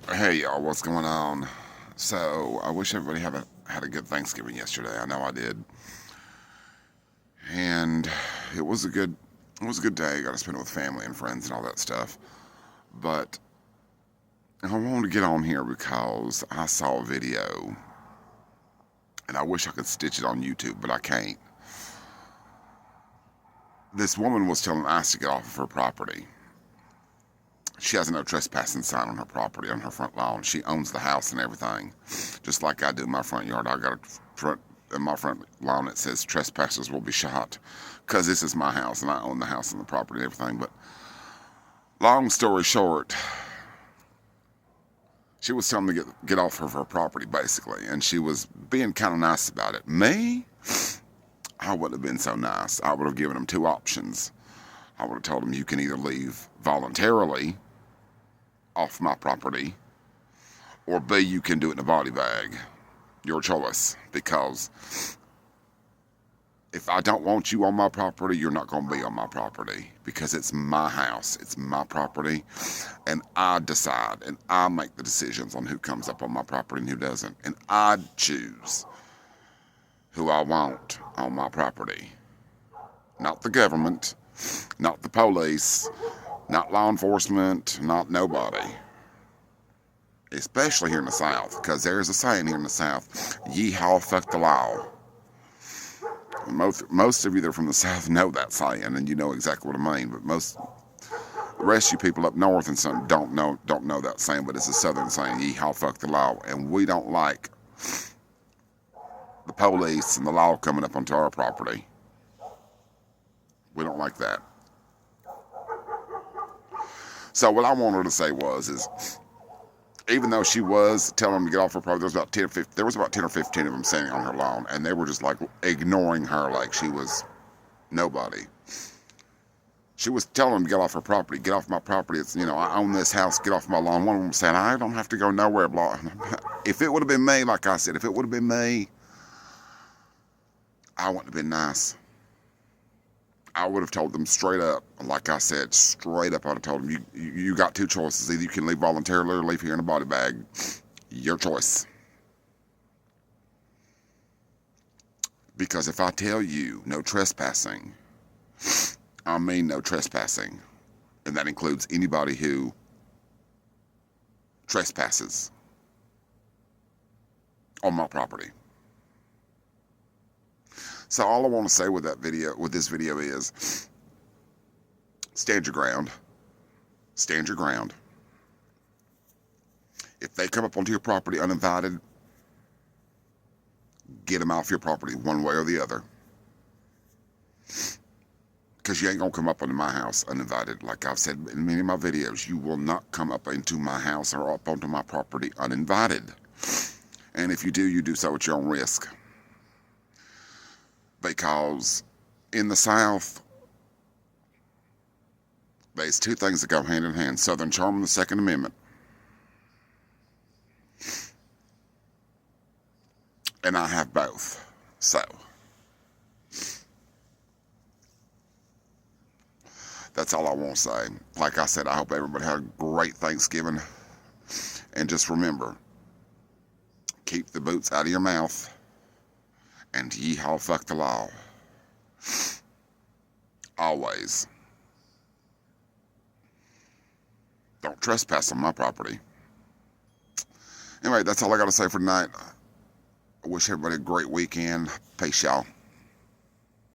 Hey y'all, what's going on? So I wish everybody had a good Thanksgiving yesterday. I know I did, and it was a good day. Got to spend it with family and friends and all that stuff. But I wanted to get on here because I saw a video, and I wish I could stitch it on YouTube, but I can't. This woman was telling ICE to get off of her property. She has a no trespassing sign on her property, on her front lawn. She owns the house and everything, just like I do in my front yard. I got a front in my front lawn that says trespassers will be shot, because this is my house and I own the house and the property and everything. But long story short, she was telling me to get off of her property basically, and she was being kind of nice about it. Me, I wouldn't have been so nice. I would have given them two options. I would have told them you can either leave voluntarily off my property, or B, you can do it in a body bag. Your choice. Because if I don't want you on my property, you're not going to be on my property, because it's my house, it's my property, and I decide and I make the decisions on who comes up on my property and who doesn't, and I choose who I want on my property. Not the government, not the police, not law enforcement, not nobody. Especially here in the South, because there's a saying here in the South, yeehaw, fuck the law. Most of you that are from the South know that saying, and you know exactly what I mean, but the rest of you people up north and some don't know that saying, but it's a Southern saying, yeehaw, fuck the law, and we don't like the police and the law coming up onto our property. We don't like that. So what I wanted to say is even though she was telling them to get off her property, there was about 10 or 15 of them standing on her lawn, and they were just like ignoring her like she was nobody. She was telling them to get off her property, get off my property. It's, I own this house, get off my lawn. One of them was saying, I don't have to go nowhere. Blah. If it would have been me, like I said, if it would have been me, I wouldn't have been nice. I would have told them straight up, like I said, straight up. I would have told them, you got two choices. Either you can leave voluntarily or leave here in a body bag. Your choice. Because if I tell you no trespassing, I mean no trespassing. And that includes anybody who trespasses on my property. So all I want to say with this video is, stand your ground. Stand your ground. If they come up onto your property uninvited, get them off your property one way or the other. Because you ain't going to come up onto my house uninvited. Like I've said in many of my videos, you will not come up into my house or up onto my property uninvited. And if you do, you do so at your own risk. Because in the South, there's two things that go hand in hand: Southern charm and the Second Amendment. And I have both. So that's all I want to say. Like I said, I hope everybody had a great Thanksgiving. And just remember, keep the boots out of your mouth, and yeehaw, fuck the law. Always. Don't trespass on my property. Anyway, that's all I got to say for tonight. I wish everybody a great weekend. Peace, y'all.